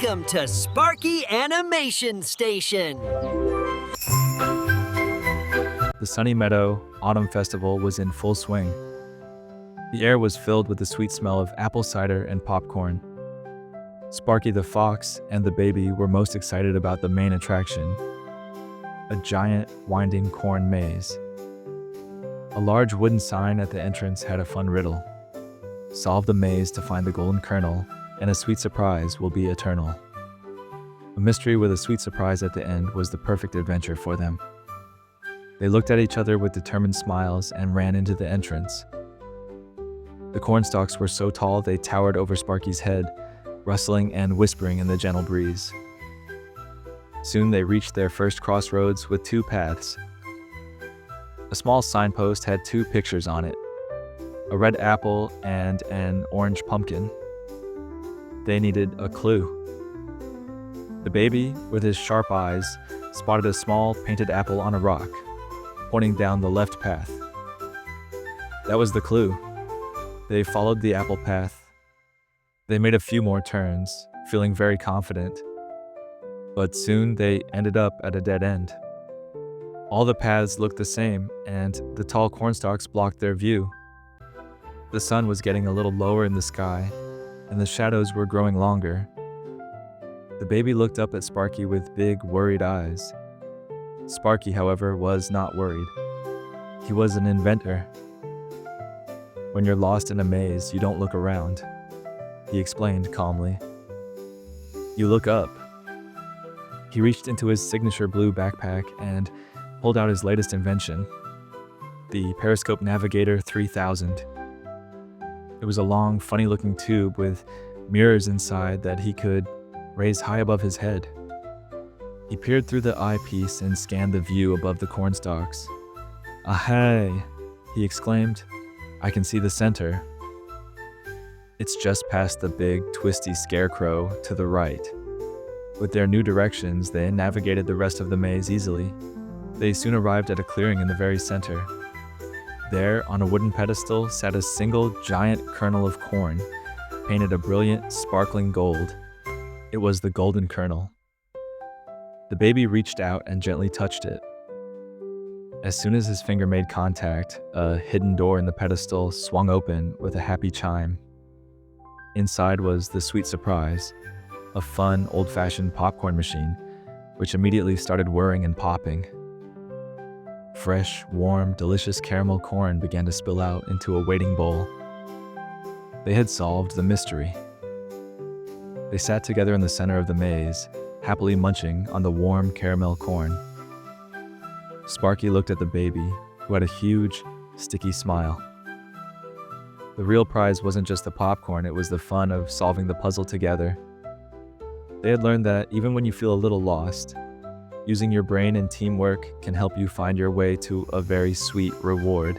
Welcome to Sparky Animation Station. The Sunny Meadow Autumn Festival was in full swing. The air was filled with the sweet smell of apple cider and popcorn. Sparky the Fox and the baby were most excited about the main attraction, a giant, winding corn maze. A large wooden sign at the entrance had a fun riddle. Solve the maze to find the golden kernel, and a sweet surprise will be eternal. A mystery with a sweet surprise at the end was the perfect adventure for them. They looked at each other with determined smiles and ran into the entrance. The cornstalks were so tall they towered over Sparky's head, rustling and whispering in the gentle breeze. Soon they reached their first crossroads with two paths. A small signpost had two pictures on it, a red apple and an orange pumpkin. They needed a clue. The baby, with his sharp eyes, spotted a small painted apple on a rock, pointing down the left path. That was the clue. They followed the apple path. They made a few more turns, feeling very confident. But soon they ended up at a dead end. All the paths looked the same, and the tall cornstalks blocked their view. The sun was getting a little lower in the sky, and the shadows were growing longer. The baby looked up at Sparky with big, worried eyes. Sparky, however, was not worried. He was an inventor. When you're lost in a maze, you don't look around, he explained calmly. You look up. He reached into his signature blue backpack and pulled out his latest invention, the Periscope Navigator 3000. It was a long, funny-looking tube with mirrors inside that he could raise high above his head. He peered through the eyepiece and scanned the view above the cornstalks. "Ahai!" he exclaimed. "I can see the center. It's just past the big, twisty scarecrow to the right." With their new directions, they navigated the rest of the maze easily. They soon arrived at a clearing in the very center. There, on a wooden pedestal, sat a single giant kernel of corn, painted a brilliant, sparkling gold. It was the golden kernel. The baby reached out and gently touched it. As soon as his finger made contact, a hidden door in the pedestal swung open with a happy chime. Inside was the sweet surprise, a fun, old-fashioned popcorn machine, which immediately started whirring and popping. Fresh, warm, delicious caramel corn began to spill out into a waiting bowl. They had solved the mystery. They sat together in the center of the maze, happily munching on the warm caramel corn. Sparky looked at the baby, who had a huge, sticky smile. The real prize wasn't just the popcorn, it was the fun of solving the puzzle together. They had learned that even when you feel a little lost, using your brain and teamwork can help you find your way to a very sweet reward.